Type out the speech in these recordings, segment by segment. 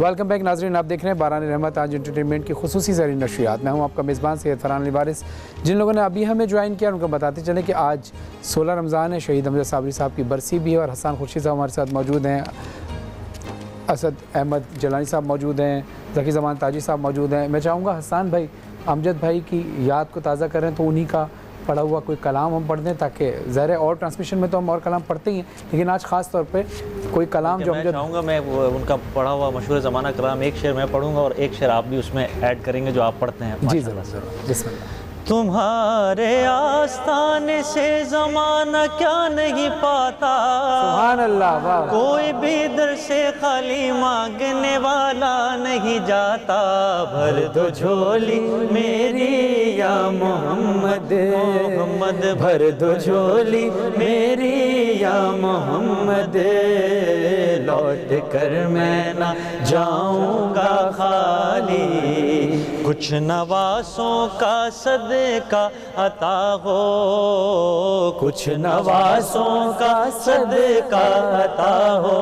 Welcome back नाज़रीन, आप देख रहे हैं बारान रहमत आज एंटरटेनमेंट की खुसूसी ज़रीन नशरियात। मैं हूं आपका मेज़बान सैयद फरहान वारिस। जिन लोगों ने अभी हमें ज्वाइन किया उनको बताते चलें कि आज 16 रमज़ान है, शहीद अमजद साबरी साहब की बरसी भी है और हसन खुर्शीद साहब हमारे साथ मौजूद हैं, असद अहमद जलानी साहब मौजूद हैं, ज़की ज़मान ताजी साहब मौजूद हैं। मैं चाहूँगा हसन भाई अमजद भाई की याद को ताज़ा करें तो उन्हीं का पढ़ा हुआ कोई कलाम हम पढ़ दें, ताकि ज़ाहिर और ट्रांसमिशन में तो हम और कलाम पढ़ते ही हैं, लेकिन आज ख़ास तौर पे कोई कलाम जो मैं चाहूँगा मैं उनका पढ़ा हुआ मशहूर ज़माना कलाम एक शेर मैं पढ़ूँगा और एक शेर आप भी उसमें ऐड करेंगे जो आप पढ़ते हैं। जी ज़रूर, बिस्मिल्लाह। तुम्हारे आस्ताने से ज़माना क्या नहीं पाता, सुभान अल्लाह, वाह। कोई भी दर से खाली मांगने वाला नहीं जाता। भर दो झोली मेरी या मोहम्मद, मोहम्मद भर दो झोली मेरी या मोहम्मद, लौट कर मैं ना जाऊंगा खाली, कुछ नवासों का सदका अता हो, कुछ नवासों का सदका अता हो,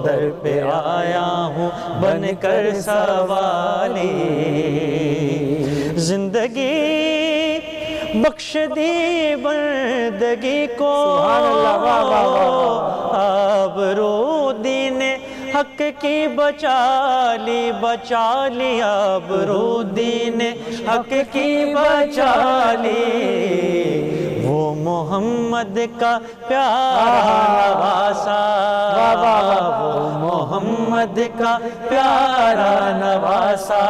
दर पे आया हूँ बनकर सवाली, जिंदगी बख्श दी बंदगी को, आबरू दीने हक की बचा ली, आबरू दीने हक की बचा ली, वो मोहम्मद का प्यारा नवासा, वो मोहम्मद का प्यारा नवासा,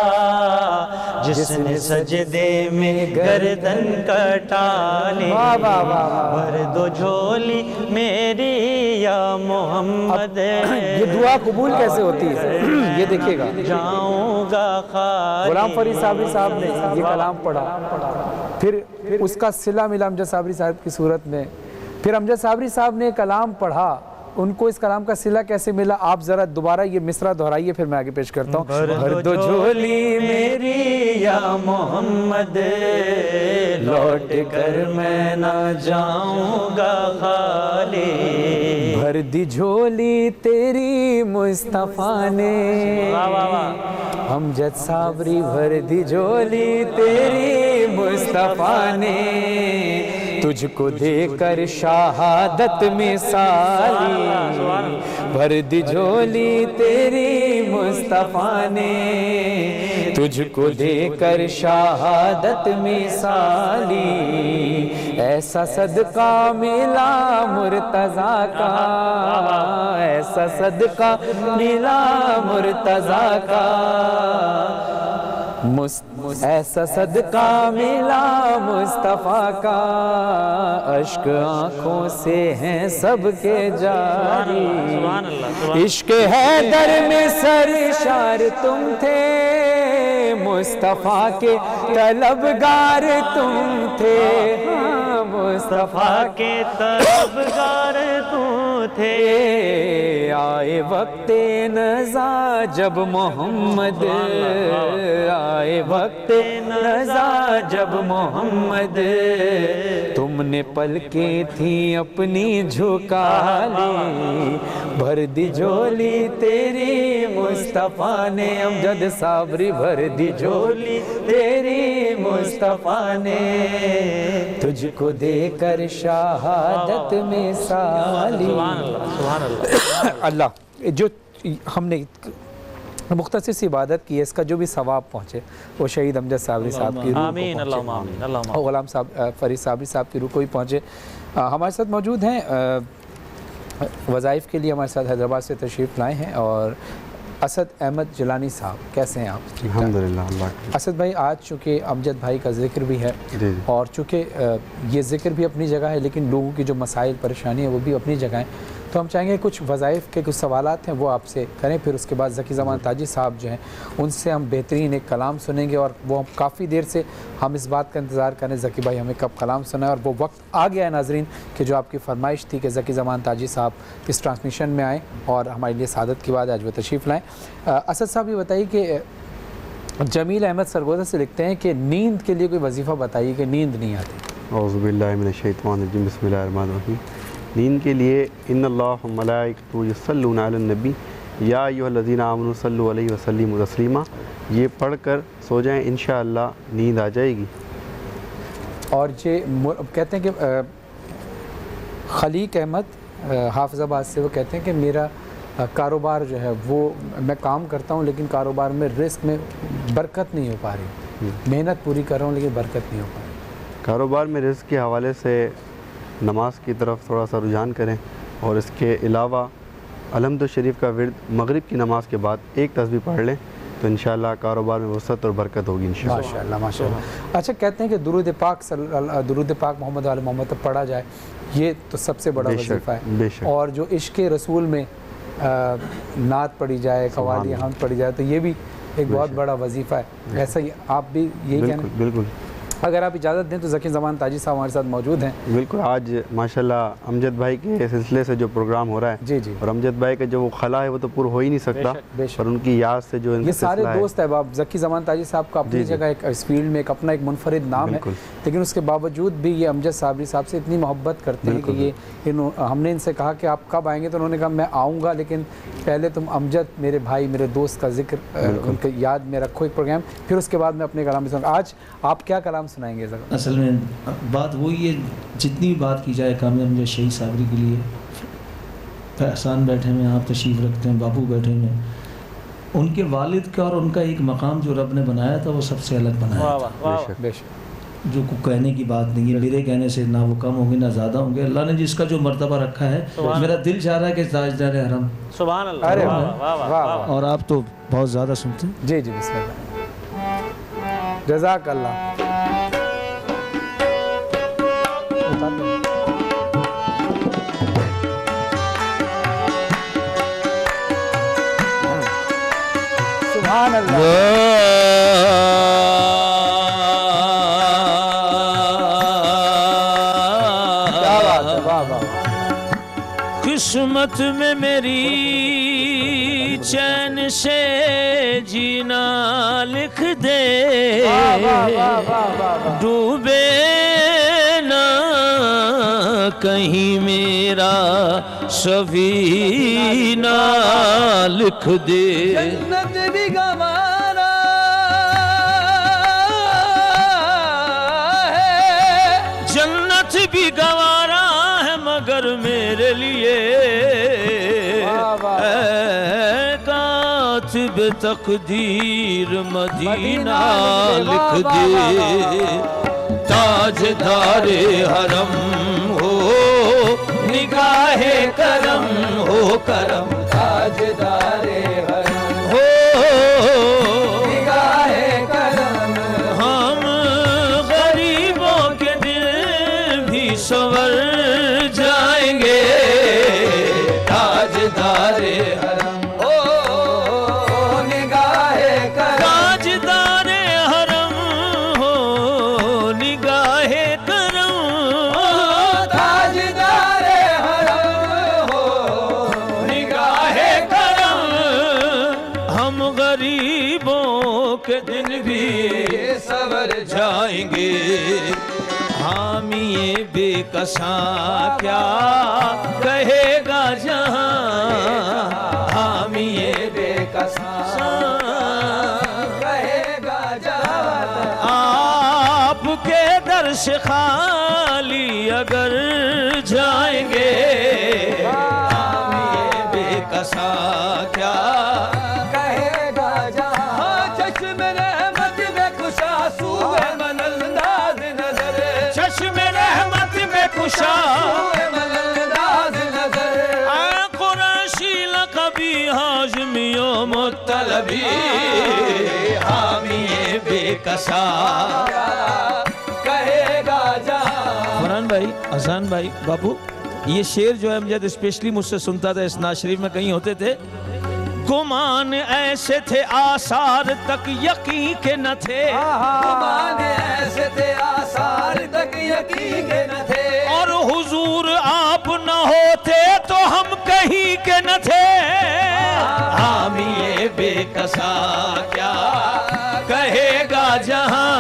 जिसने सजदे में गर्दन कटा ली, भर दो झोली मेरी या मोहम्मद। ये दुआ कबूल कैसे होती है ये देखिएगा। जाऊंगा खाली। गुलाम फरीद साबरी साहब ने ये कलाम पढ़ा, फिर उसका सिला मिला अमजद साबरी साहब की सूरत में, फिर अमजद साबरी साहब ने कलाम पढ़ा, उनको इस कलाम का सिला कैसे मिला आप ज़रा दोबारा ये मिसरा दोहराइए, फिर मैं आगे पेश करता हूँ। भर दो झोली मेरी या मोहम्मद, लौट कर मैं ना जाऊंगा खाली, भर दी झोली तेरी मुस्तफ़ा ने, अमजद साबरी भर दी झोली तेरी मुस्तफ़ा ने, तुझको देकर शहादत मिसाली, भर दी झोली तेरी मुस्तफ़ा ने, तुझको देकर शहादत मिसाली, ऐसा सदका मिला मुर्तज़ा का, ऐसा सदका मिला मुर्तज़ा का, ऐसा सदका मिला मुस्तफ़ा का, अश्क आँखों से हैं सबके जारी, इश्क हैदर में सरशार तुम थे, मुस्तफ़ा के तलबगार तुम थे, मुस्तफ़ा के तलबगार तुम थे, आए वक्ते नज़ा जब मोहम्मद, आए वक्ते नज़ा जब मोहम्मद, तुमने पलकें थी अपनी झुका ली, भर दी झोली तेरी मुस्तफ़ा ने, अमजद साबरी भर दी झोली तेरी मुस्तफ़ा ने, तुझको देकर शहादत में साली। अल्लाह जो हमने मुख्तसर सी इबादत की है, इसका जो भी सवाब पहुँचे वो शहीद अमजद साबरी साहब की रूह को पहुँचे, और गुलाम साहब फरीद साबरी साहब की रूह को ही पहुँचे। हमारे साथ मौजूद हैं, वज़ाइफ़ के लिए हमारे साथ हैदराबाद से तशरीफ़ लाए हैं, और असद अहमद जलानी साहब, कैसे हैं आप? अल्हम्दुलिल्लाह। असद भाई, आज चूँकि अमजद भाई का ज़िक्र भी है और चूँकि ये ज़िक्र भी अपनी जगह है, लेकिन लोगों की जो मसाइल परेशानी है वो भी अपनी जगह है, तो हम चाहेंगे कुछ वज़ाइफ़ के कुछ सवालात हैं वो आपसे करें, फिर उसके बाद ज़की ज़मान ताजी साहब जो हैं उनसे हम बेहतरीन एक कलाम सुनेंगे, और वो हम काफ़ी देर से हम इस बात का इंतज़ार करें ज़की भाई हमें कब कलाम सुनाए, और वो वक्त आ गया है नाज़रीन कि जो आपकी फरमाइश थी कि ज़की ज़मान ताजी साहब इस ट्रांसमिशन में आएँ और हमारे लिए सादत की बात आज वो तशरीफ़ लाएँ। असद साहब ये बताइए कि जमील अहमद सरगोदा से लिखते हैं कि नींद के लिए कोई वजीफ़ा बताइए कि नींद नहीं आती। औज़ुबिल्लाहि मिनश्शैतानिर्रजीम, बिस्मिल्लाहिर्रहमानिर्रहीम। नींद के लिए इन्नल्लाह व मलाइकतहु युसल्लूना अलन नबी या अय्युहल्लज़ीना आमनू सल्लु अलैहि वसल्लिमु तस्लीमा, ये पढ़कर सो जाएं, इंशाअल्लाह नींद आ जाएगी। और ये कहते हैं कि खलीक अहमद हाफिज़ाबाद से वो कहते हैं कि मेरा कारोबार जो है वो मैं काम करता हूँ लेकिन कारोबार में रिस्क में बरकत नहीं हो पा रही, मेहनत पूरी कर रहा हूँ लेकिन बरकत नहीं हो पा रही। कारोबार में रिस्क के हवाले से नमाज की तरफ थोड़ा सा रुझान करें और इसके अलावा अलहम्दुलिल्लाह शरीफ का विर्द मगरिब की नमाज के बाद एक तस्बीह पढ़ लें तो इंशाअल्लाह कारोबार में वसअत और बरकत होगी इंशाअल्लाह। माशाअल्लाह माशाअल्लाह। अच्छा, कहते हैं कि दुरूद पाक मोहम्मद आले मोहम्मद तक पढ़ा जाए, ये तो सबसे बड़ा वजीफ़ा है। और जो इश्क़ रसूल में नात पढ़ी जाए, कवाली हमद पढ़ी जाए, तो ये भी एक बहुत बड़ा वजीफ़ा है। ऐसा ही आप भी यही कहना? बिल्कुल। अगर आप इजाज़त दें तो ज़की ज़मान ताजी साहब हमारे साथ मौजूद हैं। बिल्कुल, आज माशाल्लाह अमजद भाई के सिलसिले से जो प्रोग्राम हो रहा है, जी जी, और अमजद भाई का जो वो खला है वो तो पूरा हो ही नहीं सकता, और उनकी याद से जो ये सारे दोस्त है। अब ज़की ज़मान ताजी साहब का अपनी जगह एक इस फील्ड में एक अपना एक मुनफरिद नाम है, लेकिन उसके बावजूद भी ये अमजद साबरी साहब से इतनी मोहब्बत करते हैं कि ये हमने इनसे कहा कि आप कब आएंगे, तो उन्होंने कहा मैं आऊँगा, लेकिन पहले तुम अमजद मेरे भाई मेरे दोस्त का जिक्र उनके याद में रखो एक प्रोग्राम, फिर उसके बाद मैं अपने कलाम में सुनाऊंगा। आज आप क्या कलाम सुनाएंगे? असल में बात वही है, जितनी भी बात की जाए कामयाब मुझे शहीद साबरी के लिए, एहसान बैठे हुए, आप तशरीफ़ रखते हैं, बापू बैठे हुए हैं, उनके वालिद का और उनका एक मकाम जो रब ने बनाया था वो सबसे अलग बनाया था। जो को कहने की बात नहीं है, मेरे कहने से ना वो कम होंगे ना ज़्यादा होंगे। अल्लाह ने जिसका जो मर्तबा रखा है, मेरा दिल चाह रहा है कि ताजदार हरम। सुभान अल्लाह। और आप तो बहुत ज़्यादा सुनते हैं। जी जी, बिस्मिल्लाह, जज़ाक अल्लाह। सुभान अल्लाह। किस्मत में मेरी चैन से जीना लिख दे, डूबे ना कहीं मेरा सफीना लिख दे। जन्नत भी गवारा है, जन्नत भी गवारा है मगर मेरे लिए कातिब तकदीर मदीना लिख दे। ताजदारे हरम हो निगाहे करम हो करम, ताजदारे हरम हो निगाहे करम। हम गरीबों के दिल भी संवर जाएंगे। ताजदारे हरम ओ निगाहे करम, ताजदारे हरम हो निगाहे करम, ताजदारे हरम हो निगाहे करम। हम गरीबों के दिन भी सवर जाएंगे। हामिए बेकसा क्या कहेगा जहां, हामिए बेकसा कहेगा जहां। आपके दर से खाली अगर जाएंगे, हामिए बेकसा क्या कहेगा जहां। चश्मे रहमत में खुशा सूए मनंदाज नजर, चश्मे रहमत में खुशा सूए मनंदाज नजर। कुरैशी लक़बी हाशमियो मुत्तलबी, हामिए बेकसा कहेगा जहां। फरहान भाई, हसन भाई, बापू, ये शेर जो है मुझे स्पेशली मुझसे सुनता था, इस नाज़ शरीफ में कहीं होते थे। गुमान ऐसे थे आसार तक यकीन के न थे, गुमान ऐसे थे आसार तक यकीन के न थे। और हुजूर आप न होते तो हम कहीं के न थे। हामिए बेकसा क्या कहेगा जहां,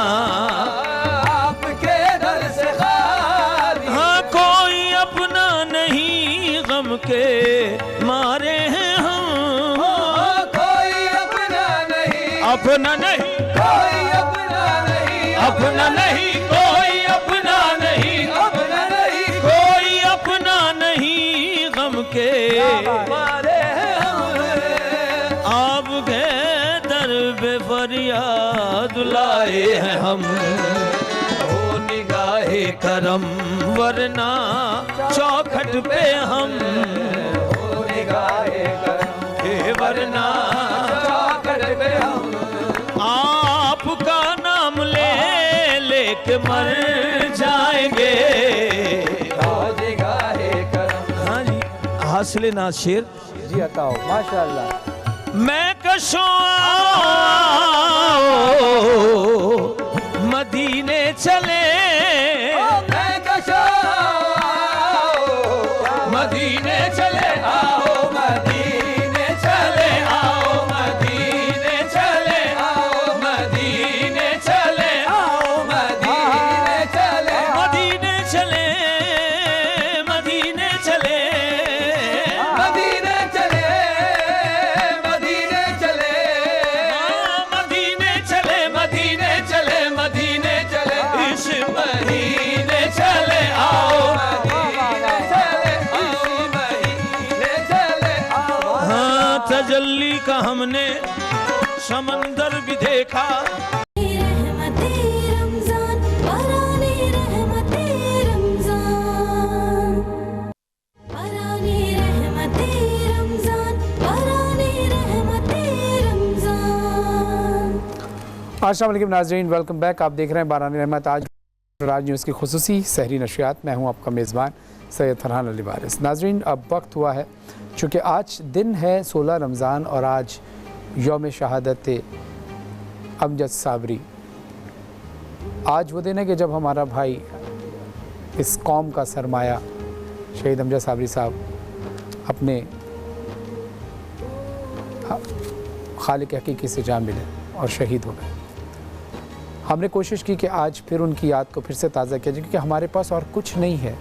आपके दर से खाली। हाँ कोई अपना नहीं गम के मारे हैं हम। अपना नहीं, कोई अपना नहीं, अपना नहीं, कोई अपना नहीं, अपना नहीं, कोई अपना नहीं गम के मारे हम आपके दर पे फरियाद लाए हैं हम। ओ निगाहे करम वरना चौखट पे हम, हो निगाहे करम वरना चौखट पे हम आपका नाम ले लेके मर जाएंगे। हो निगाहे करम। हाँ जी, हासिल ना शेर जी अताओ माशाअल्लाह। मैं कशों मदीने चले, मैं कशा मदीने चले, आओ मदीने चले, आओ मदीने चले, आओ मदीने चले, आओ मदीने चले, मदीने चले, मदीने चले, मदीने चले, मदीने चले, मदीने चले, मदीने चले, मदीने चले, इस महीने चले आओ। मदीने चले, इसी महीने चले, आओ। हाँ, तजल्ली का हमने समंदर भी देखा, रहमते रमजान, बराने रहमते रमजान, बराने रहमते रमजान, बराने रहमते रमजान। अस्सलाम वालेकुम नाज़रीन, वेलकम बैक। आप देख रहे हैं बारानी रहमत आज न्यूज़ की खुसूसी सहरी नशियात। मैं हूं आपका मेज़बान सैयद फरहान अली वारिस। नाज़रीन, अब वक्त हुआ है, चूँकि आज दिन है 16 रमज़ान और आज यौम शहादत अमजद साबरी। आज वो दिन है कि जब हमारा भाई, इस कौम का सरमाया शहीद अमजद साबरी साहब अपने खालिक हकीकी से जा मिले और शहीद हो गए। हमने कोशिश की कि आज फिर उनकी याद को फिर से ताज़ा किया जाए, क्योंकि हमारे पास और कुछ नहीं है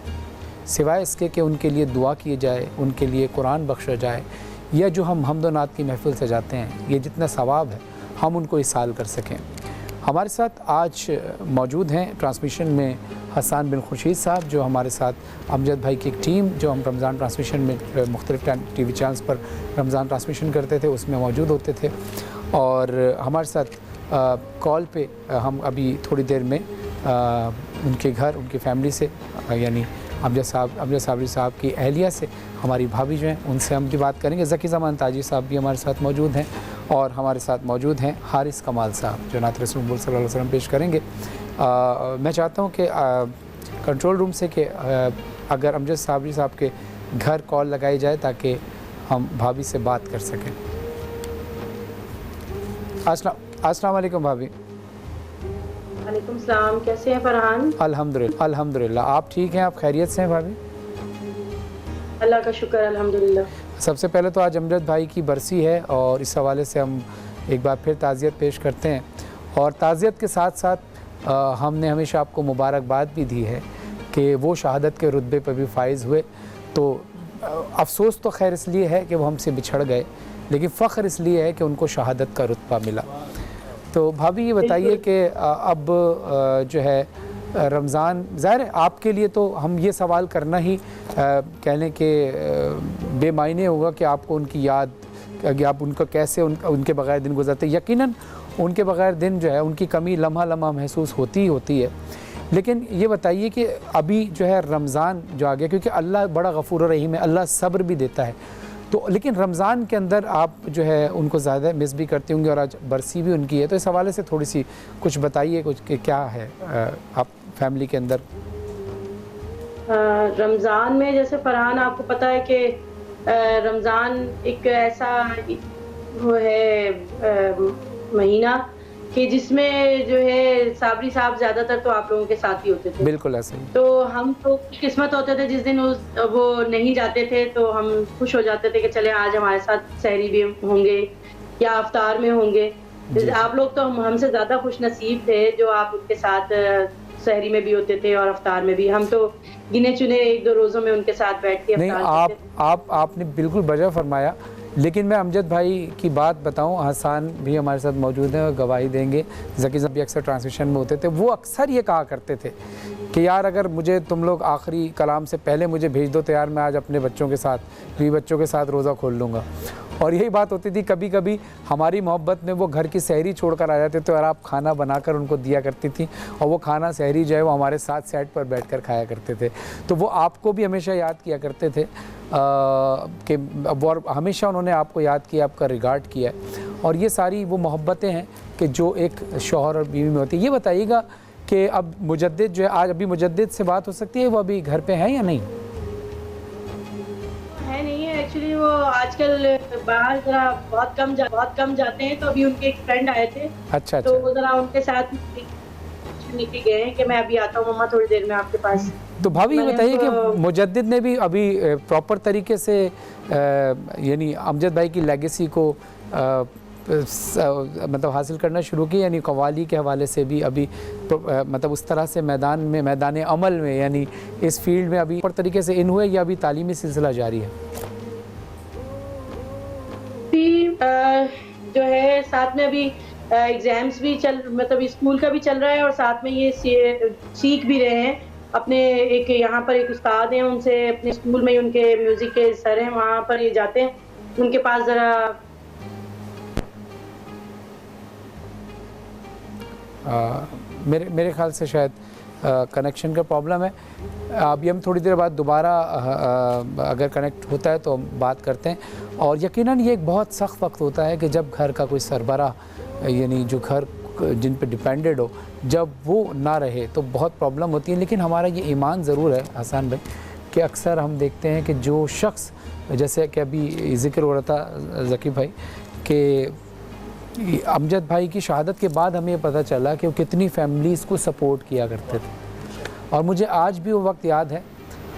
सिवाय इसके कि उनके लिए दुआ की जाए, उनके लिए कुरान बख्शा जाए, या जो हम हम्द व नात की महफ़िल सजाते हैं, ये जितना सवाब है हम उनको इसाल कर सकें। हमारे साथ आज मौजूद हैं ट्रांसमिशन में हसन बिन खुर्शीद साहब, जो हमारे साथ अमजद भाई की एक टीम, जो हम रमज़ान ट्रांसमिशन में मुख्तलिफ TV चैनल्स पर रमज़ान ट्रांसमिशन करते थे, उसमें मौजूद होते थे। और हमारे साथ कॉल पे हम अभी थोड़ी देर में उनके घर, उनकी फैमिली से, यानी अमजद साबरी साहब की अहलिया से, हमारी भाभी जो हैं उनसे हम भी बात करेंगे। ज़की ज़मान ताजी साहब भी हमारे साथ मौजूद हैं और हमारे साथ मौजूद हैं हारिस कमाल साहब, जो नात रसूल सल्लल्लाहु अलैहि वसल्लम पेश करेंगे। मैं चाहता हूँ कि कंट्रोल रूम से कि अगर अमजद साबरी साहब के घर कॉल लगाई जाए ताकि हम भाभी से बात कर सकें। अस्सलाम वालेकुम भाभी। वालेकुम सलाम, कैसे हैं फरहान? अल्हम्दुलिल्लाह। आप ठीक हैं? आप खैरियत से हैं भाभी? अल्लाह का शुक्र, अल्हम्दुलिल्लाह। सबसे पहले तो आज अमजद भाई की बरसी है और इस हवाले से हम एक बार फिर ताज़ियत पेश करते हैं, और ताज़ियत के साथ साथ हमने हमेशा आपको मुबारकबाद भी दी है कि वो शहादत के रुतबे पर भी फाइज़ हुए। तो अफसोस तो खैर इसलिए है कि वो हमसे बिछड़ गए, लेकिन फ़ख्र इसलिए है कि उनको शहादत का रुतबा मिला। तो भाभी ये बताइए कि अब जो है रमज़ान, ज़ाहिर है आपके लिए तो हम ये सवाल करना ही कह लें कि बेमायने होगा कि आपको उनकी याद, कि आप उनको कैसे उनके बग़ैर दिन गुजरते। यकीनन उनके बग़ैर दिन जो है, उनकी कमी लम्हा लम्हा महसूस होती ही होती है। लेकिन ये बताइए कि अभी जो है रमज़ान जो आ गया, क्योंकि अल्लाह बड़ा गफ़ूर रहीम है, अल्लाह सब्र भी देता है, तो लेकिन रमज़ान के अंदर आप जो है उनको ज़्यादा मिस भी करते होंगे और आज बरसी भी उनकी है, तो इस हवाले से थोड़ी सी कुछ बताइए कुछ कि क्या है आप फैमिली के अंदर। रमज़ान में जैसे फरहान आपको पता है कि रमज़ान एक ऐसा वो है महीना कि जिसमें जो है साबरी साहब ज़्यादातर तो आप लोगों के साथ ही होते थे। बिल्कुल ऐसे ही। तो हम तो किस्मत होते थे जिस दिन वो नहीं जाते थे तो हम खुश हो जाते थे कि चले आज हमारे साथ सहरी भी होंगे या अफ्तार में होंगे। आप लोग तो हमसे ज़्यादा खुश नसीब थे जो आप उनके साथ सहरी में भी होते थे और अफ्तार में भी। हम तो गिने चुने 1-2 रोज़ों में उनके साथ बैठ के नहीं, आपने बिल्कुल बजा फरमाया लेकिन मैं अमजद भाई की बात बताऊं, हसन भी हमारे साथ मौजूद हैं और गवाही देंगे, ज़की साहब भी अक्सर ट्रांसमिशन में होते थे, वो अक्सर ये कहा करते थे कि यार अगर मुझे तुम लोग आखिरी कलाम से पहले मुझे भेज दो तो यार मैं आज अपने बच्चों के साथ, बीवी बच्चों के साथ रोज़ा खोल लूँगा। और यही बात होती थी, कभी कभी हमारी मोहब्बत में वो घर की सहरी छोड़कर आ जाते तो यार आप खाना बनाकर उनको दिया करती थी, और वो खाना सहरी जो है वो हमारे साथ सेट पर बैठकर खाया करते थे। तो वो आपको भी हमेशा याद किया करते थे कि और हमेशा उन्होंने आपको याद किया, आपका रिगार्ड किया है। और ये सारी वो मोहब्बतें हैं कि जो एक शौहर और बीवी में होती है। ये बताइएगा कि अब मुजद्दिद जो है, आज अभी मुजद्दिद से बात हो सकती है, वो अभी घर पे हैं या नहीं? है नहीं है एक्चुअली, वो आजकल बाहर जरा बहुत कम जाते हैं। तो अभी उनके एक फ्रेंड आए थे, अच्छा तो वो जरा उनके साथ निकल गए हैं कि मैं अभी आता हूँ मम्मा थोड़ी देर में आपके पास। तो भाभी ये बताइए कि मुजद्दिद ने भी अभी प्रॉपर तरीके से यानी अमजद भाई की लेगेसी को मतलब हासिल करना शुरू की, यानी कव्वाली के हवाले से भी अभी मतलब उस तरह से मैदान अमल में यानी इस फील्ड में अभी प्रॉपर तरीके से इन हुए, या अभी तालीमी सिलसिला जारी है? जो है साथ में अभी एग्जाम्स भी मतलब स्कूल का भी चल रहा है, और साथ में ये सीख भी रहे हैं। अपने एक यहाँ पर एक उस्ताद हैं, उनसे अपने स्कूल में उनके म्यूजिक के सर हैं, वहाँ पर ये जाते हैं, उनके पास ज़रा मेरे ख्याल से शायद कनेक्शन का प्रॉब्लम है। अभी हम थोड़ी देर बाद दोबारा अगर कनेक्ट होता है तो हम बात करते हैं। और यकीनन ये एक बहुत सख्त वक्त होता है कि जब घर का कोई सरबराह यानी जो घर जिन पे डिपेंडेड हो, जब वो ना रहे तो बहुत प्रॉब्लम होती है। लेकिन हमारा ये ईमान ज़रूर है हसन भाई कि अक्सर हम देखते हैं कि जो शख्स, जैसे कि अभी ज़िक्र हो रहा था ज़की भाई कि अमजद भाई की शहादत के बाद हमें पता चला कि वो कितनी फैमिलीज़ को सपोर्ट किया करते थे। और मुझे आज भी वो वक्त याद है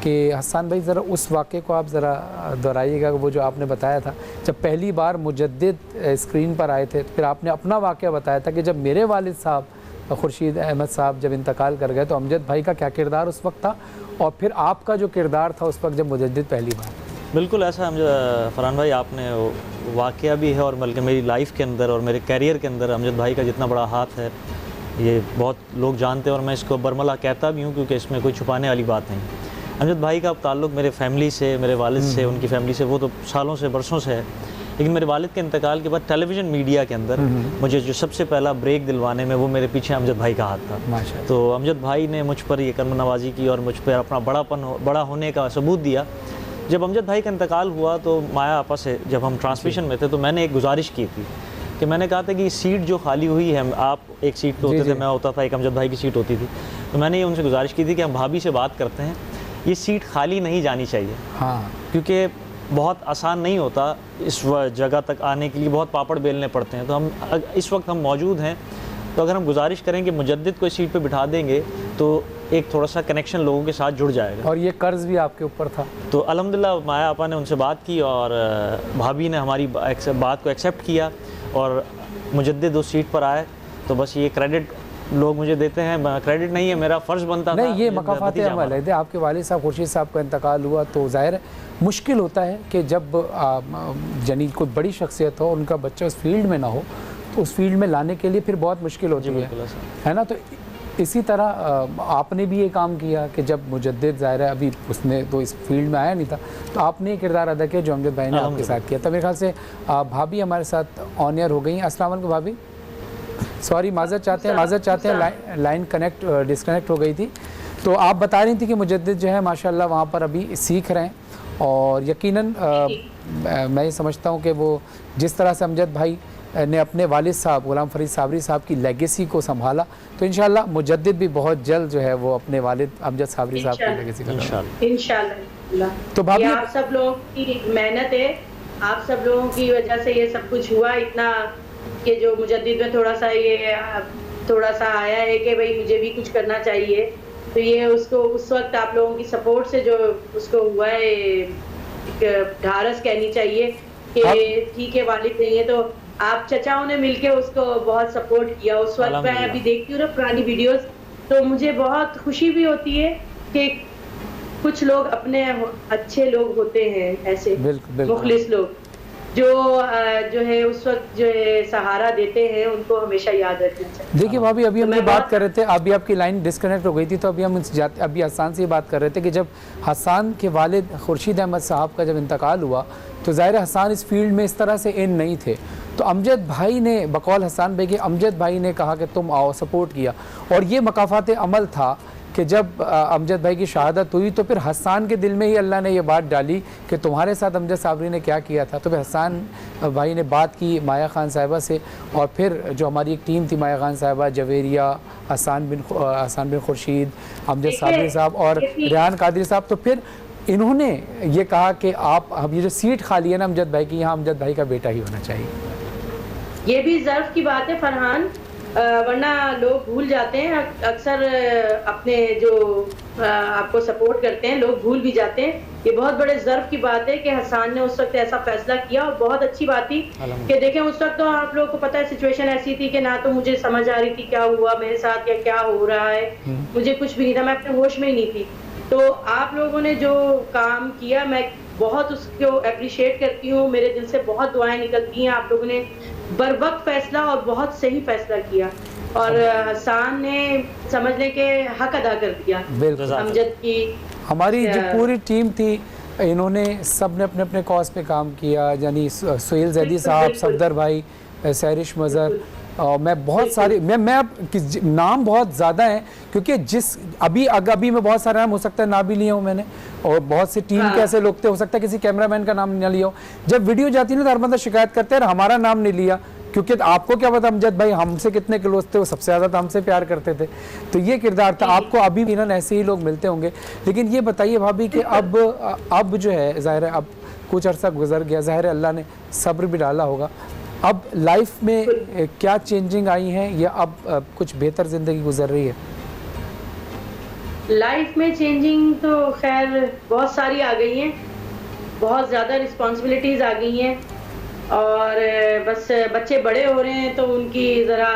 कि हसन भाई ज़रा उस वाक़े को आप ज़रा दोहराइएगा, वो जो आपने बताया था जब पहली बार मुजद्दिद स्क्रीन पर आए थे। फिर आपने अपना वाक़या बताया था कि जब मेरे वालिद साहब खुर्शीद अहमद साहब जब इंतकाल कर गए तो अमजद भाई का क्या किरदार उस वक्त था, और फिर आपका जो किरदार था उस वक्त जब मुजद्दिद पहली बार। बिल्कुल ऐसा फरहान भाई आपने वाक़या भी है, और बल्कि मेरी लाइफ के अंदर और मेरे कैरियर के अंदर अमजद भाई का जितना बड़ा हाथ है ये बहुत लोग जानते हैं, और मैं इसको बरमला कहता भी हूँ क्योंकि इसमें कोई छुपाने वाली बात नहीं। अमजद भाई का ताल्लुक़ मेरे फैमिली से, मेरे वालिद से, उनकी फैमिली से वो तो सालों से बरसों से है। लेकिन मेरे वालिद के इंतकाल के बाद टेलीविज़न मीडिया के अंदर मुझे जो सबसे पहला ब्रेक दिलवाने में वो मेरे पीछे अमजद भाई का हाथ था। तो अमजद भाई ने मुझ पर ये कर्म नवाजी की और मुझ पर अपना बड़ा होने का सबूत दिया। जब अमजद भाई का इंतकाल हुआ तो माया आपा से जब हम ट्रांसमिशन में थे तो मैंने एक गुजारिश की थी कि मैंने कहा था कि सीट जो खाली हुई है, आप एक सीट पे होते थे, मैं होता था, एक अमजद भाई की सीट होती थी, तो मैंने ये उनसे गुजारिश की थी कि हम भाभी से बात करते हैं, ये सीट खाली नहीं जानी चाहिए। हाँ, क्योंकि बहुत आसान नहीं होता इस जगह तक आने के लिए, बहुत पापड़ बेलने पड़ते हैं। तो हम इस वक्त हम मौजूद हैं, तो अगर हम गुजारिश करें कि मुजद्दिद को इस सीट पे बिठा देंगे तो एक थोड़ा सा कनेक्शन लोगों के साथ जुड़ जाएगा। और ये कर्ज़ भी आपके ऊपर था। तो अल्हम्दुलिल्लाह माया आपा ने उनसे बात की और भाभी ने हमारी बात को एक्सेप्ट किया और मुजद्दिद उस सीट पर आए। तो बस ये क्रेडिट लोग मुझे देते हैं, क्रेडिट नहीं है, मेरा फ़र्ज़ बनता था। नहीं, ये मकाफ़ात अमल है। आपके वालिद साहब खुर्शीद साहब का इंतकाल हुआ तो ज़ाहिर है मुश्किल होता है कि जब यानी कोई बड़ी शख्सियत हो, उनका बच्चा उस फील्ड में ना हो, तो उस फील्ड में लाने के लिए फिर बहुत मुश्किल होती है ना। तो इसी तरह आपने भी ये काम किया कि जब मुजद्दिद ज़ाहिर है अभी उसने तो इस फील्ड में आया नहीं था, तो आपने ये किरदार अदा किया जो अमजद भाई ने आपके साथ किया। तो मेरे ख्याल से भाभी हमारे साथ ऑन एयर हो गई हैं। अस्सलाम वालेकुम भाभी, सॉरी माज़रत चाहते हैं लाइन डिस्कनेक्ट हो गई थी। तो आप बता रही थी कि मुजद्दिद जो है माशाल्लाह वहाँ पर अभी सीख रहे हैं, और यकीनन मैं ये समझता हूँ कि वो जिस तरह से अमजद भाई ने अपने वालिद साहब गुलाम फरीद साबरी साहब की लेगेसी को संभाला, तो इंशाल्लाह मुजद्दिद भी बहुत जल्द जो है वो अपने वालिद अमजद साबरी साहब की लेगेसी का इंशाल्लाह। तो भाभी आप सब लोगों की मेहनत है, आप सब लोगों की वजह से ये सब कुछ हुआ इतना, कि जो मुजद्दिद में थोड़ा सा आया है कि भाई मुझे भी कुछ करना चाहिए। तो ये उसको उस वक्त आप लोगों की सपोर्ट से जो उसको हुआ है, एक ढारस कहनी चाहिए कि ठीक है वालिद नहीं है, तो आप चचाओं ने मिलके उसको बहुत सपोर्ट किया उस वक्त। मैं अभी देखती हूँ ना पुरानी वीडियोस, तो मुझे बहुत खुशी भी होती है कि कुछ लोग अपने अच्छे लोग होते हैं ऐसे मुखलिस लोग जो है उस वक्त जो है सहारा देते हैं, उनको हमेशा याद रखना चाहिए। देखिए भाभी, अभी हम ये मैं बात कर रहे थे, अभी आपकी लाइन डिस्कनेक्ट हो गई थी, तो अभी हम अभी हसन से ये बात कर रहे थे कि जब हसन के वालिद खुर्शीद अहमद साहब का जब इंतकाल हुआ तो ज़ाहिर हसन इस फील्ड में इस तरह से इन नहीं थे, तो अमजद भाई ने बकौल हसन भाई के अमजद भाई ने कहा कि तुम आओ, सपोर्ट किया, और ये मकाफात अमल था कि जब अमजद भाई की शहादत हुई तो फिर हसन के दिल में ही अल्लाह ने ये बात डाली कि तुम्हारे साथ अमजद साबरी ने क्या किया था। तो फिर हसन भाई ने बात की माया खान साहिबा से, और फिर जो हमारी एक टीम थी, माया खान साहिबा, जवेरिया, हसन बिन खुर्शीद, अमजद साबरी साहब और रेहान कादरी साहब, तो फिर इन्होंने ये कहा कि आप अब ये जो सीट खाली है ना अमजद भाई की, यहाँ अमजद भाई का बेटा ही होना चाहिए। ये भी ज़र्फ की बात है फरहान, वरना लोग भूल जाते हैं अक्सर अपने जो आपको सपोर्ट करते हैं, लोग भूल भी जाते हैं। ये बहुत बड़े ज़र्फ की बात है कि हसन ने उस वक्त ऐसा फैसला किया, और बहुत अच्छी बात थी कि देखें उस वक्त तो आप लोगों को पता है सिचुएशन ऐसी थी कि ना तो मुझे समझ आ रही थी क्या हुआ मेरे साथ या क्या हो रहा है, मुझे कुछ भी नहीं था, मैं अपने होश में ही नहीं थी। तो आप लोगों ने जो काम किया मैं बहुत उसको अप्रिशिएट करती हूँ, मेरे दिल से बहुत दुआएं निकलती हैं। आप लोगों ने बरवक्त फैसला और बहुत सही फैसला किया, और हसन ने समझने के हक अदा कर दिया अमजद की। हमारी जो पूरी टीम थी, इन्होंने सब ने अपने अपने कॉज पे काम किया, यानी सुहेल जैदी साहब, सफदर भाई, सैरिश मज़हर, और मैं बहुत सारे मैं अब नाम बहुत ज़्यादा हैं, क्योंकि जिस अभी में बहुत सारे नाम हो सकता है ना भी लिए हूँ मैंने, और बहुत सी टीम के ऐसे लोग थे, हो सकता है किसी कैमरामैन का नाम ना लिया हो। जब वीडियो जाती है ना तो हर बंदा शिकायत करते हैं हमारा नाम नहीं लिया, क्योंकि आपको क्या पता अमजद भाई हमसे कितने क्लोज थे, वो सबसे ज़्यादा तो हमसे प्यार करते थे, तो ये किरदार था। आपको अभी भी ना ऐसे ही लोग मिलते होंगे। लेकिन ये बताइए भाभी कि अब जो है ज़ाहिर है अब कुछ अर्सा गुजर गया, ज़ाहिर है अल्लाह ने सब्र भी डाला होगा, अब लाइफ में क्या चेंजिंग आई हैं या अब कुछ बेहतर ज़िंदगी गुजर रही है? लाइफ में चेंजिंग तो खैर बहुत सारी आ गई हैं, बहुत ज़्यादा रिस्पॉन्सिबिलिटीज़ आ गई हैं, और बस बच्चे बड़े हो रहे हैं तो उनकी ज़रा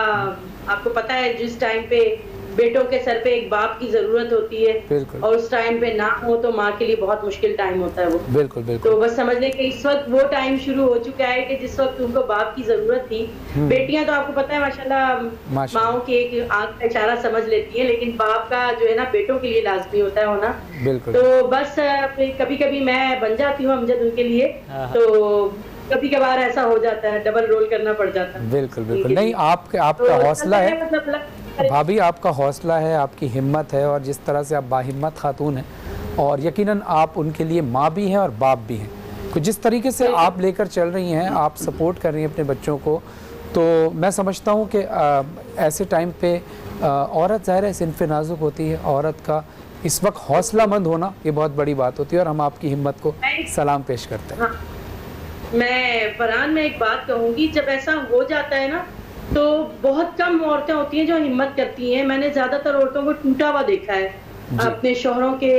आपको पता है जिस टाइम पे बेटों के सर पे एक बाप की जरूरत होती है, और उस टाइम पे ना हो तो माँ के लिए बहुत मुश्किल टाइम होता है वो। बिल्कुल बिल्कुल। तो बस समझ लें कि इस वक्त वो टाइम शुरू हो चुका है कि जिस वक्त उनको बाप की जरूरत थी। बेटियां तो आपको पता है माशाल्लाह माओं की एक आंख का इशारा समझ लेती है, लेकिन बाप का जो है ना बेटों के लिए लाजमी होता है होना। बिल्कुल। तो बस कभी कभी मैं बन जाती हूँ अमजद उनके लिए, तो कभी कभार ऐसा हो जाता है, डबल रोल करना पड़ जाता है। बिल्कुल बिल्कुल। नहीं, आपका हौसला है भाभी, आपका हौसला है, आपकी हिम्मत है, और जिस तरह से आप बाहिम्मत खातून हैं, और यकीनन आप उनके लिए माँ भी हैं और बाप भी हैं, तो जिस तरीके से आप लेकर चल रही हैं, आप सपोर्ट कर रही हैं अपने बच्चों को, तो मैं समझता हूँ कि ऐसे टाइम पे औरत ज़ाहिर है सिनफ़ नाजुक होती है, औरत का इस वक्त हौसलामंद होना ये बहुत बड़ी बात होती है, और हम आपकी हिम्मत को सलाम पेश करते हैं। हाँ, मैं फरहान में एक बात कहूँगी, जब ऐसा हो जाता है ना तो बहुत कम औरतें होती हैं जो हिम्मत करती हैं। मैंने ज़्यादातर औरतों को टूटा हुआ देखा है अपने शौहरों के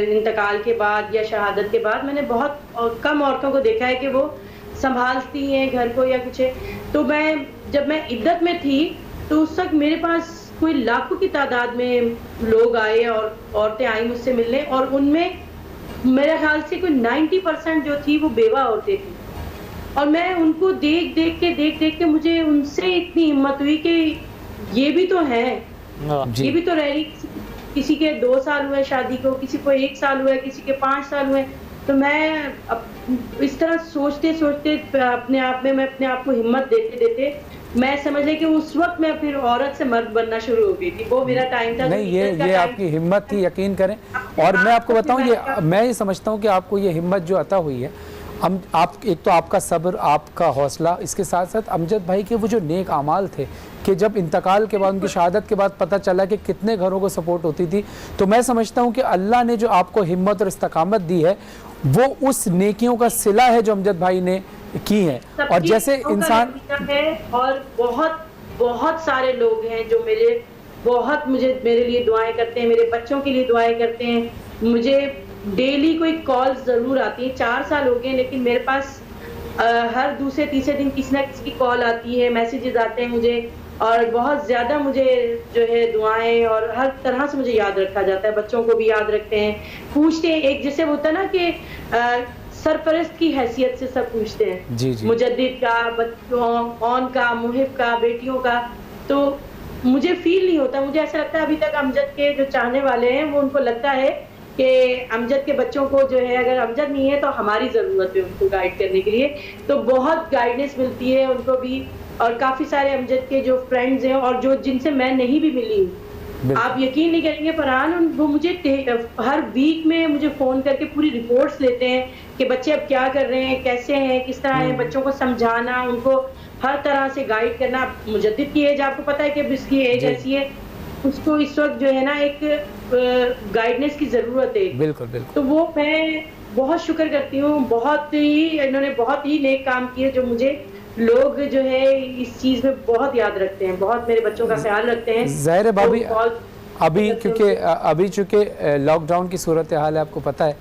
इंतकाल के बाद या शहादत के बाद। मैंने बहुत कम औरतों को देखा है कि वो संभालती हैं घर को या कुछ है। तो जब मैं इद्दत में थी तो उस वक्त मेरे पास कोई लाखों की तादाद में लोग आए और औरतें आई मुझसे मिलने, और उनमें मेरे ख्याल से कोई 90% जो थी वो बेवा औरतें थी, और मैं उनको देख देख के मुझे उनसे इतनी हिम्मत हुई कि ये भी तो है, ये भी तो रह रही। किसी के 2 साल हुए शादी को, किसी को 1 साल हुआ, किसी के 5 साल हुए। तो मैं इस तरह सोचते अपने आप में, मैं अपने आप को हिम्मत देते मैं समझ ले कि उस वक्त मैं फिर औरत से मर्द बनना शुरू हो गई थी। वो मेरा टाइम था। नहीं, ये आपकी हिम्मत थी, यकीन करें। और मैं आपको बताऊं, मैं ये समझता हूं कि आपको ये हिम्मत जो अता हुई है, आप एक तो आपका सब्र, आपका हौसला, इसके साथ साथ अमजद भाई के वो जो नेक आमाल थे कि जब इंतकाल के बाद, उनकी शहादत के बाद पता चला कि कितने घरों को सपोर्ट होती थी, तो मैं समझता हूं कि अल्लाह ने जो आपको हिम्मत और इस्तकामत दी है वो उस नेकियों का सिला है जो अमजद भाई ने की है। और जैसे इंसान है, और बहुत सारे लोग हैं जो मेरे लिए दुआएं करते हैं, मेरे बच्चों के लिए दुआएं करते हैं। मुझे डेली कोई कॉल जरूर आती है, 4 साल हो गए, लेकिन मेरे पास हर दूसरे तीसरे दिन किसी ना किसी की कॉल आती है, मैसेजेस आते हैं मुझे, और बहुत ज़्यादा मुझे जो है दुआएं और हर तरह से मुझे याद रखा जाता है। बच्चों को भी याद रखते हैं, पूछते हैं, एक जैसे होता है ना कि सरपरस्त की हैसियत से सब पूछते हैं, जी जी मुजद्दिद का, बच्चों, कौन का, मुहिब का, बेटियों का। तो मुझे फील नहीं होता, मुझे ऐसा लगता है अभी तक अमजद के जो चाहने वाले हैं वो उनको लगता है कि अमजद के बच्चों को जो है, अगर अमजद नहीं है तो हमारी ज़रूरत है उनको गाइड करने के लिए। तो बहुत गाइडेंस मिलती है उनको भी, और काफ़ी सारे अमजद के जो फ्रेंड्स हैं और जो जिनसे मैं नहीं भी मिली हूँ, आप यकीन नहीं करेंगे फरहान, वो मुझे हर वीक में मुझे फ़ोन करके पूरी रिपोर्ट्स लेते हैं कि बच्चे अब क्या कर रहे हैं, कैसे हैं, किस तरह है, बच्चों को समझाना, उनको हर तरह से गाइड करना। मुजद्दिद की एज आपको पता है कि अब इसकी एज ऐसी है, उसको इस वक्त जो है ना एक गाइडेंस की ज़रूरत है। बिल्कुल बिल्कुल। तो वो मैं बहुत शुक्र करती हूँ, बहुत ही इन्होंने बहुत ही नेक काम किए, जो मुझे लोग जो है इस चीज़ में बहुत याद रखते हैं, बहुत मेरे बच्चों का ख्याल रखते हैं। ज़ाहिर है भाभी, अभी क्योंकि लॉकडाउन की सूरत हाल है, आपको पता है,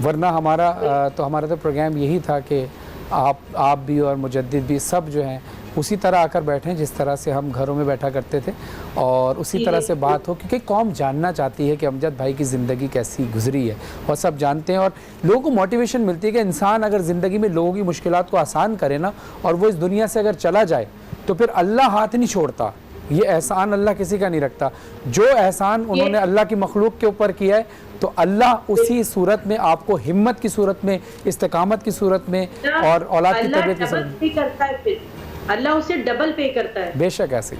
वरना हमारा तो प्रोग्राम यही था कि आप भी और मुजद्दिद भी सब जो हैं उसी तरह आकर बैठें जिस तरह से हम घरों में बैठा करते थे, और उसी तरह से बात हो, क्योंकि कौम जानना चाहती है कि अमजद भाई की ज़िंदगी कैसी गुजरी है, और सब जानते हैं, और लोगों को मोटिवेशन मिलती है कि इंसान अगर ज़िंदगी में लोगों की मुश्किलात को आसान करे ना, और वो इस दुनिया से अगर चला जाए तो फिर अल्लाह हाथ नहीं छोड़ता। ये एहसान अल्लाह किसी का नहीं रखता। जो एहसान उन्होंने अल्लाह की मखलूक के ऊपर किया है, तो अल्लाह उसी सूरत में आपको हिम्मत की सूरत में, इस्तिकामत की सूरत में और औलाद की तरबियत की सूरत में करता है, फिर अल्लाह उसे डबल पे करता है। बेशक ऐसे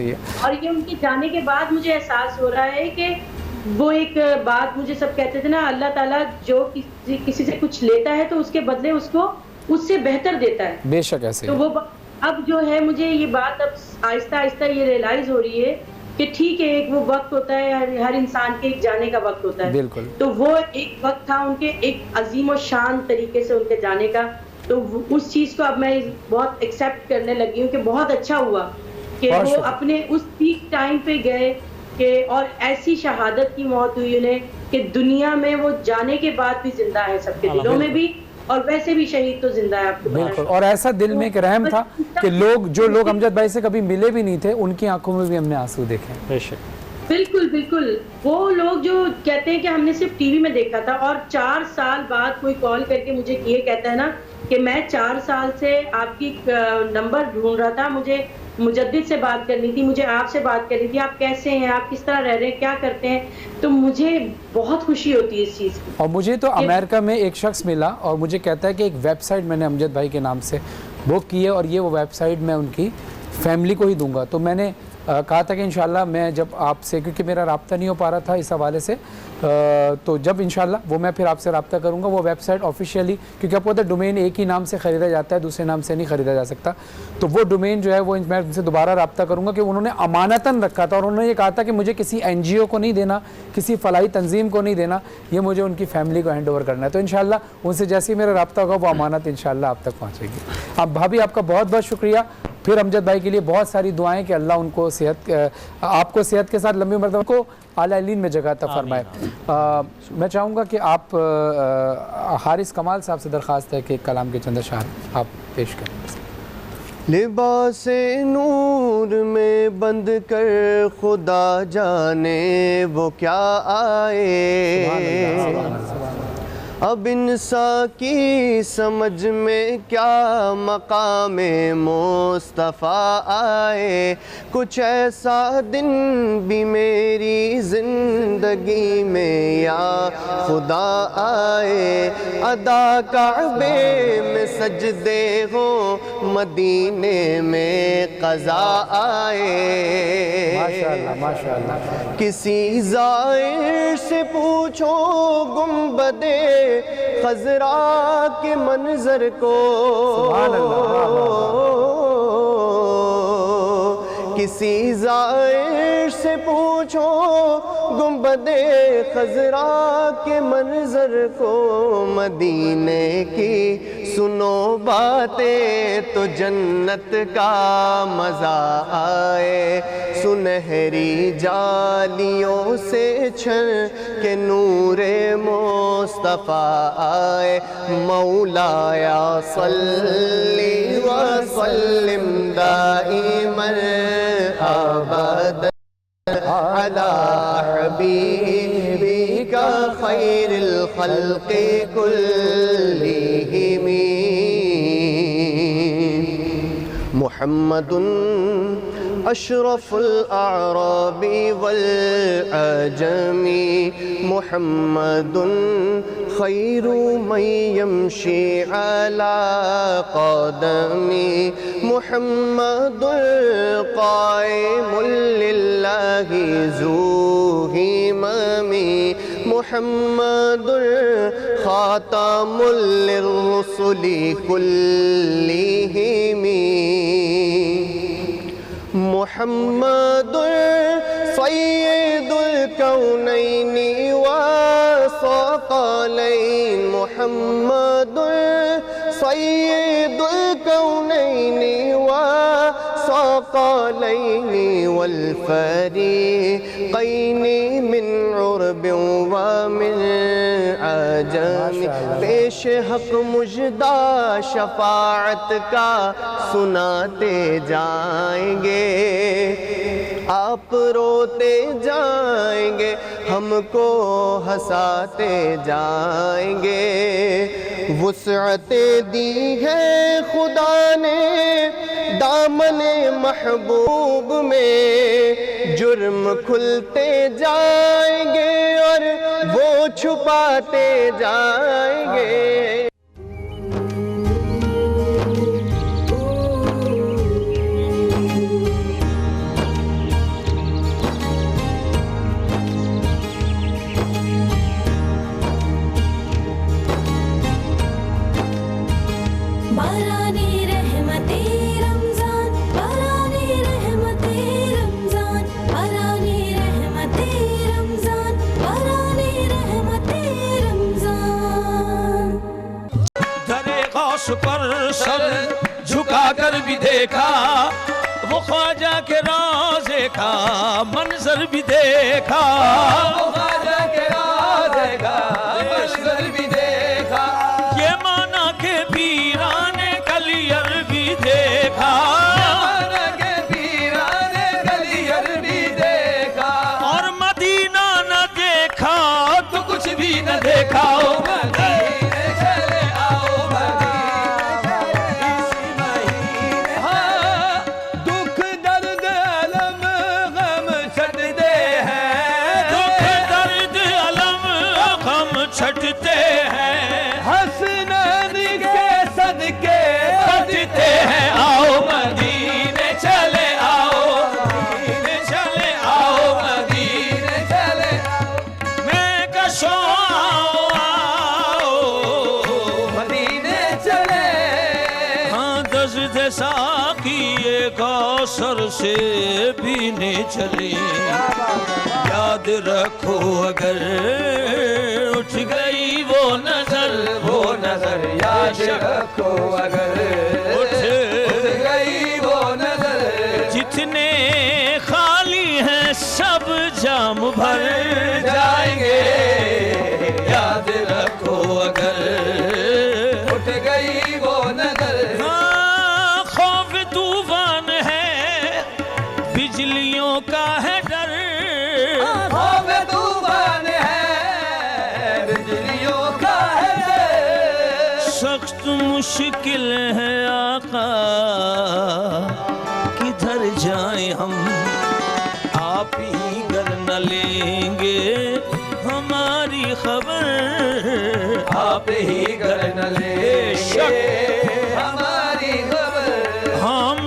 ही है। और ये उनके जाने के बाद मुझे एहसास हो रहा है कि वो एक बात मुझे सब कहते थे ना, अल्लाह ताला जो किसी से कुछ लेता है तो उसके बदले उसको उससे बेहतर देता है। बेशक ऐसे तो वो अब जो है मुझे ये बात अब आहिस्ता आहिस्ता ये रियलाइज हो रही है कि ठीक है, एक वो वक्त होता है, हर इंसान के एक जाने का वक्त होता है। बिल्कुल। तो वो एक वक्त था उनके एक अजीम और शान तरीके से उनके जाने का, तो उस चीज़ को अब मैं बहुत एक्सेप्ट करने लगी हूँ कि बहुत अच्छा हुआ कि वो अपने उस पीक टाइम पे गए कि और ऐसी शहादत की मौत हुई उन्हें कि दुनिया में वो जाने के बाद भी जिंदा है सबके दिलों में भी, और वैसे भी शहीद तो जिंदा है आपको बिल्कुल। और ऐसा दिल में एक रहम था कि जो लोग अमजद भाई से कभी मिले भी नहीं थे, उनकी आंखों में भी हमने आंसू देखे। बिल्कुल बिल्कुल। वो लोग जो कहते हैं कि हमने सिर्फ टीवी में देखा था, और 4 साल बाद कोई कॉल करके मुझे ये कहता है ना कि मैं 4 साल से आपकी नंबर ढूंढ रहा था, मुझे मुजद्दिद से बात करनी थी, मुझे आपसे बात करनी थी, आप कैसे हैं, आप किस तरह रह रहे हैं, क्या करते हैं, तो मुझे बहुत खुशी होती है इस चीज़ की। और मुझे तो अमेरिका में एक शख्स मिला और मुझे कहता है कि एक वेबसाइट मैंने अमजद भाई के नाम से बुक की है, और ये वो वेबसाइट मैं उनकी फैमिली को ही दूंगा। तो मैंने कहा था कि इंशाल्लाह मैं जब आपसे, क्योंकि मेरा रब्ता नहीं हो पा रहा था इस हवाले से, तो जब इंशाल्लाह वो मैं फिर आपसे रब्ता करूंगा। वो वेबसाइट ऑफिशियली, क्योंकि आपको पता है डोमेन एक ही नाम से ख़रीदा जाता है, दूसरे नाम से नहीं ख़रीदा जा सकता, तो वो डोमेन जो है वो मैं उनसे दोबारा रब्ता करूँगा कि उन्होंने अमानतन रखा था, और उन्होंने ये कहा था कि मुझे किसी NGO को नहीं देना, किसी फलाही तंजीम को नहीं देना, ये मुझे उनकी फैमिली को हैंड ओवर करना है। तो इंशाल्लाह उनसे जैसे ही मेरा रब्ता होगा वो अमानत इंशाल्लाह आप तक पहुँचेगी। अब भाभी आपका बहुत बहुत शुक्रिया। फिर अमजद भाई के लिए बहुत सारी दुआएं कि अल्लाह उनको सेहत, आपको सेहत के साथ लंबी उम्र को आला इल्लीन में जगह अता फरमाए। मैं चाहूँगा कि आप हारिस कमाल साहब से दरख्वास्त है कि कलाम के चंद अशआर आप पेश करें। लिबासे नूर में बंद कर खुदा जाने वो क्या आए, अब इंसान की समझ में क्या मकामे मुस्तफ़ा आए, कुछ ऐसा दिन भी मेरी ज़िंदगी में या खुदा आए, अदा काबे में सजदे हो मदीने में क़ज़ा आए। माशाअल्लाह माशाअल्लाह। किसी ज़ाहिर से पूछो गुंबदे खजरा के मंजर को, किसी ज़ाहिर से पूछो गुंबदे खजरा के मंजर को, मदीने की सुनो बातें तो जन्नत का मज़ा आए, सुनहरी जालियों से छन के नूरे मुस्तफ़ा आए, मौलाया सल्ली व सल्लिम दाइमन अबद अला हबीबिका खैरिल खल्क़ि कुल्ली। मुहम्मदुन अशरफुल अअराबी वल अजमी मुहम्मदुन खैरु मन यमशी अला क़दमी मुहम्मदुल क़ाइमुल लिल्लाहि ज़ू हिममी मुहम्मदुल ख़ातमुल लिर्रुसुलि कुल्लिहिमी मुहम्मदुल सय्यिदुल कौनैनि व सक़लैन मुहम्मदुल सय्यिदुल कौनैनि व सक़लैनि वल फ़रीक़ैनि मिन उर्बिन व मिन अजम पेश हक मुजदा शफाअत का सुनाते जाएंगे आप रोते जाएंगे हमको हंसाते जाएंगे वुसअते दी है खुदा ने दामने महबूब में जुर्म खुलते जाएंगे और वो छुपाते जाएंगे बाराने रहमते रमजान बाराने रहमते रमजान बाराने रहमते रमजान बाराने रहमते रमजान दरे गौस पर सर झुका कर भी देखा वो ख्वाजा के रोज़े का मंजर भी देखा वो ख्वाजा के रोज़े का मंजर भी देखा ये माना के पीराने कलियर भी देखा माना के पीराने कलियर भी देखा और मदीना न देखा तो कुछ भी न देखा ओ मदीने चले आओ मदीने इसी महीने हाँ दुख दर्द अलम गम छटते हैं दुख दर्द अलम गम छटते हैं हसनैन के सदके बजते हैं आओ मदीने चले आओ मदीने चले आओ मदीने चले मैं कशो आओ मदीने चले हाँ दर्द साकी कौसर से पीने चले याद रखो अगर उठ गई वो नजर याद रखो अगर उठ गई वो नजर जितने खाली हैं सब जाम भर जाएंगे याद रखो अगर उठ गई वो नजर हाँ, खौफ तूफान है बिजलियों का है डर खौफ तूफान है बिजलियों का है सख्त मुश्किल है आका किधर जाएं हम आप ही कर न लेंगे हमारी खबर आप ही कर न लेंगे हमारी खबर हम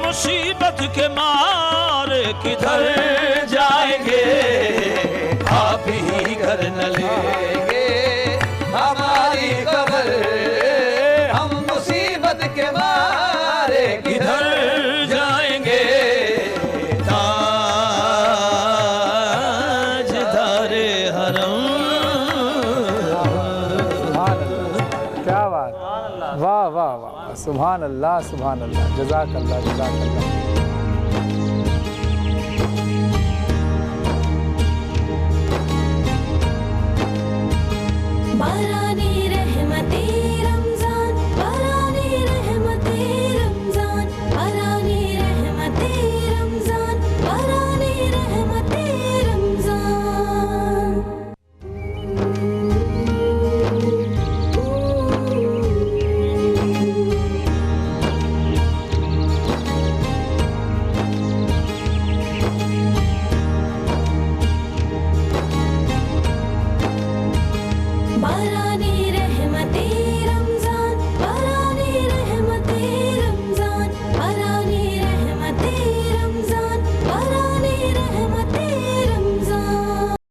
मुसीबत के मारे किधर जाएंगे आप ही कर न लेंगे हमारी खबर हम मुसीबत के मारे किधर जाएंगे ताजदारे हरम क्या बात वाह वाह वाह सुभान अल्लाह जज़ाक अल्लाह बाराने